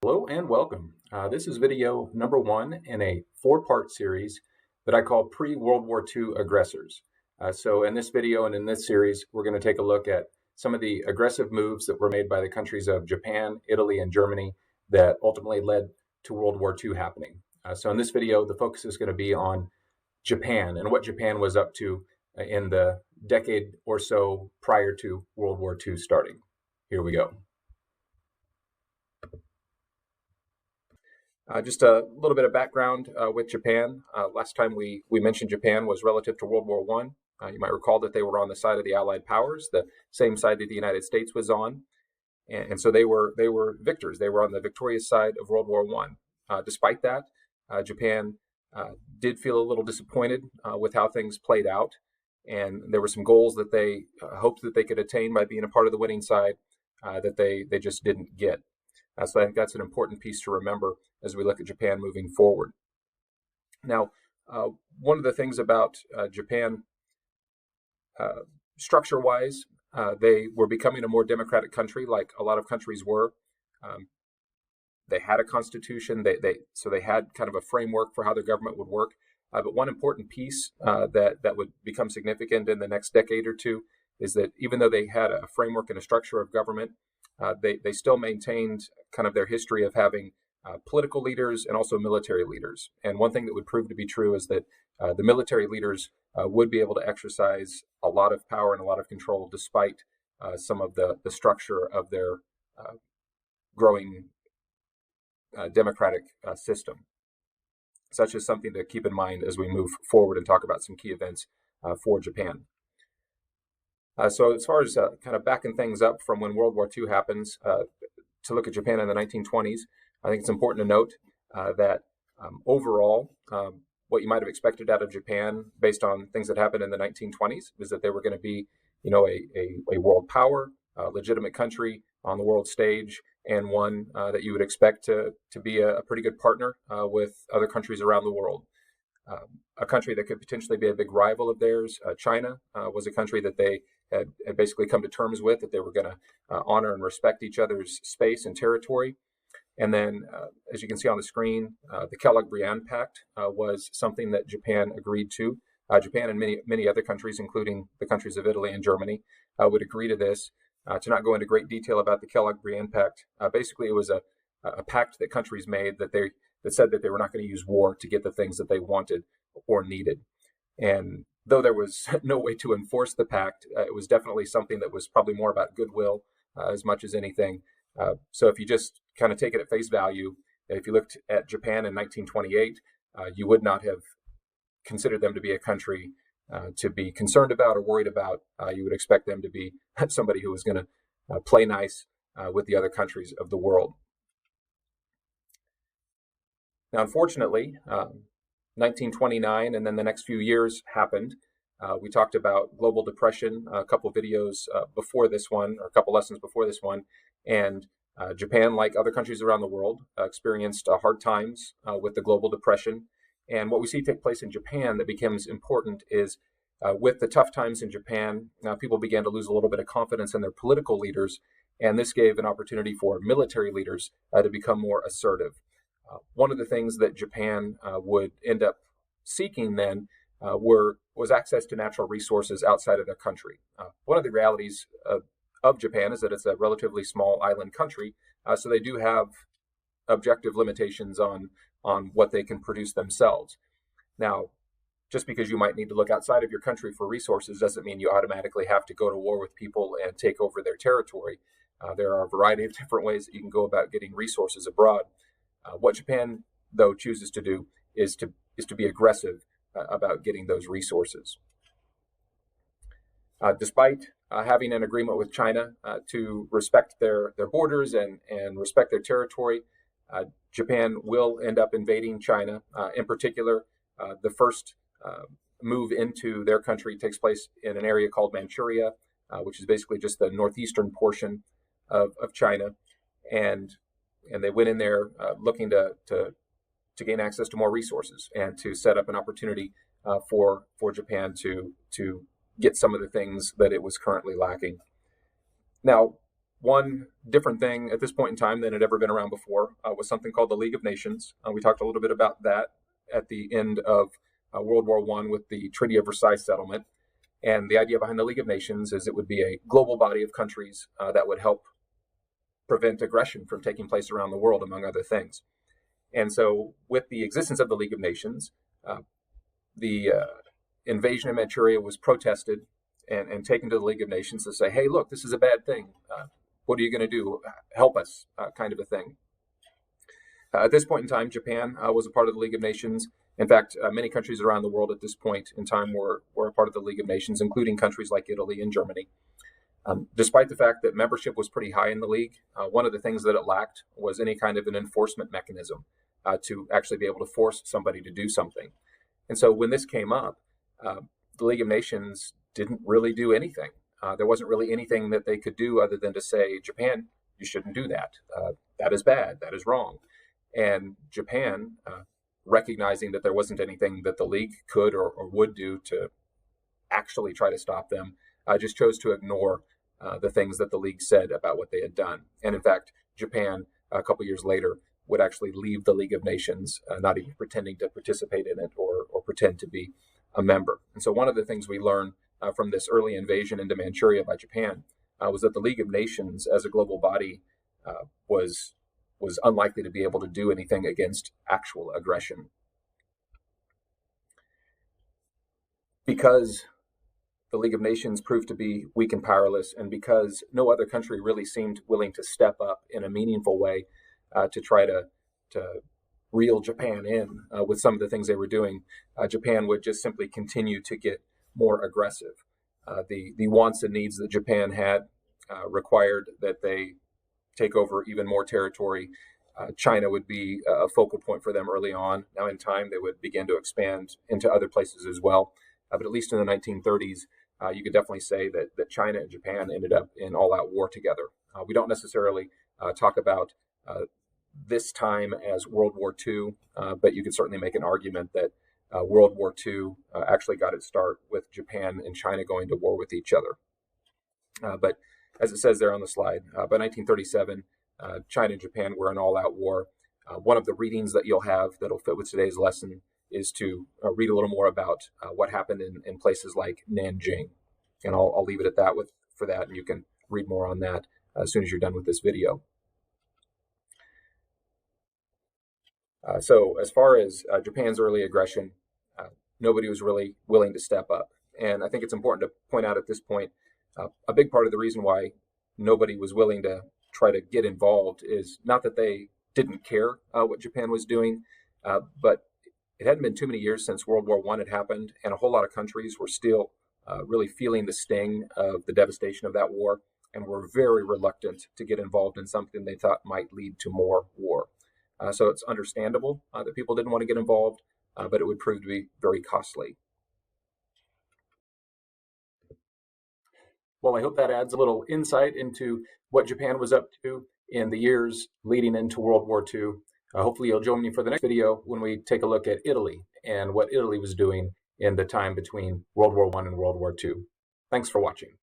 Hello and welcome. This is video number one in a four-part series that I call Pre-World War II Aggressors. So in this video and in this series, we're going to take a look at some of the aggressive moves that were made by the countries of Japan, Italy, and Germany that ultimately led to World War II happening. So in this video, the focus is going to be on Japan and what Japan was up to in the decade or so prior to World War II starting. Here we go. Just a little bit of background with Japan. Last time we mentioned Japan was relative to World War I. You might recall that they were on the side of the Allied powers, the same side that the United States was on, and so they were victors. They were on the victorious side of World War I. Despite that, Japan did feel a little disappointed with how things played out, and there were some goals that they hoped that they could attain by being a part of the winning side that they just didn't get. So I think that's an important piece to remember as we look at Japan moving forward. Now, one of the things about Japan, structure-wise, they were becoming a more democratic country, like a lot of countries were. They had a constitution, so they had kind of a framework for how their government would work. But one important piece that would become significant in the next decade or two is that even though they had a framework and a structure of government, they still maintained kind of their history of having political leaders and also military leaders. And one thing that would prove to be true is that the military leaders would be able to exercise a lot of power and a lot of control despite some of the structure of their growing democratic system. Such as something to keep in mind as we move forward and talk about some key events for Japan. So as far as kind of backing things up from when World War II happens, to look at Japan in the 1920s, I think it's important to note that overall, what you might have expected out of Japan based on things that happened in the 1920s is that they were going to be, a world power, a legitimate country on the world stage, and one that you would expect to be a pretty good partner with other countries around the world. A country that could potentially be a big rival of theirs, China, was a country that they had basically come to terms with, that they were going to honor and respect each other's space and territory. And then, as you can see on the screen, the Kellogg-Briand Pact was something that Japan agreed to. Japan and many other countries, including the countries of Italy and Germany, would agree to this. To not go into great detail about the Kellogg-Briand Pact, basically it was a pact that countries made that said that they were not going to use war to get the things that they wanted or needed. And though there was no way to enforce the pact, it was definitely something that was probably more about goodwill as much as anything. So if you just kind of take it at face value, if you looked at Japan in 1928, you would not have considered them to be a country to be concerned about or worried about. You would expect them to be somebody who was going to play nice with the other countries of the world. Now, unfortunately, 1929 and then the next few years happened. We talked about global depression a couple videos before this one, or a couple lessons before this one, and Japan, like other countries around the world, experienced hard times with the global depression. And what we see take place in Japan that becomes important is with the tough times in Japan, people began to lose a little bit of confidence in their political leaders, and this gave an opportunity for military leaders to become more assertive. One of the things that Japan would end up seeking then was access to natural resources outside of their country. One of the realities of Japan is that it's a relatively small island country, so they do have objective limitations on what they can produce themselves. Now, just because you might need to look outside of your country for resources doesn't mean you automatically have to go to war with people and take over their territory. There are a variety of different ways that you can go about getting resources abroad. What Japan, though, chooses to do is to be aggressive about getting those resources. Despite having an agreement with China to respect their borders and respect their territory, Japan will end up invading China. In particular, the first move into their country takes place in an area called Manchuria, which is basically just the northeastern portion of China. And they went in there looking to gain access to more resources and to set up an opportunity for Japan to get some of the things that it was currently lacking. Now, One different thing at this point in time than had ever been around before was something called the League of Nations. We talked a little bit about that at the end of World War I with the Treaty of Versailles settlement. And the idea behind the League of Nations is it would be a global body of countries that would help prevent aggression from taking place around the world, among other things. And so, with the existence of the League of Nations, the invasion of Manchuria was protested and taken to the League of Nations to say, hey, look, this is a bad thing. What are you going to do? Help us, kind of a thing. At this point in time, Japan was a part of the League of Nations. In fact, many countries around the world at this point in time were a part of the League of Nations, including countries like Italy and Germany. Despite the fact that membership was pretty high in the League, one of the things that it lacked was any kind of an enforcement mechanism to actually be able to force somebody to do something. And so when this came up, the League of Nations didn't really do anything. There wasn't really anything that they could do other than to say, Japan, you shouldn't do that. That is bad. That is wrong. And Japan, recognizing that there wasn't anything that the League could or would do to actually try to stop them, just chose to ignore the things that the League said about what they had done. And in fact, Japan, a couple years later, would actually leave the League of Nations, not even pretending to participate in it or pretend to be a member. And so one of the things we learned from this early invasion into Manchuria by Japan was that the League of Nations as a global body was unlikely to be able to do anything against actual aggression. Because the League of Nations proved to be weak and powerless, and because no other country really seemed willing to step up in a meaningful way to try to reel Japan in with some of the things they were doing, Japan would just simply continue to get more aggressive. The wants and needs that Japan had required that they take over even more territory. China would be a focal point for them early on. Now, in time, they would begin to expand into other places as well. But at least in the 1930s, you could definitely say that China and Japan ended up in all-out war together. We don't necessarily talk about this time as World War II, but you could certainly make an argument that World War II actually got its start with Japan and China going to war with each other. But as it says there on the slide, by 1937, China and Japan were in all-out war. One of the readings that you'll have that'll fit with today's lesson is to read a little more about what happened in places like Nanjing. And I'll leave it at that for that, and you can read more on that as soon as you're done with this video. So as far as Japan's early aggression, nobody was really willing to step up. And I think it's important to point out at this point, a big part of the reason why nobody was willing to try to get involved is not that they didn't care what Japan was doing, but it hadn't been too many years since World War I had happened, and a whole lot of countries were still really feeling the sting of the devastation of that war, and were very reluctant to get involved in something they thought might lead to more war. So it's understandable that people didn't want to get involved, but it would prove to be very costly. Well, I hope that adds a little insight into what Japan was up to in the years leading into World War II. Hopefully you'll join me for the next video when we take a look at Italy and what Italy was doing in the time between World War I and World War II. Thanks for watching.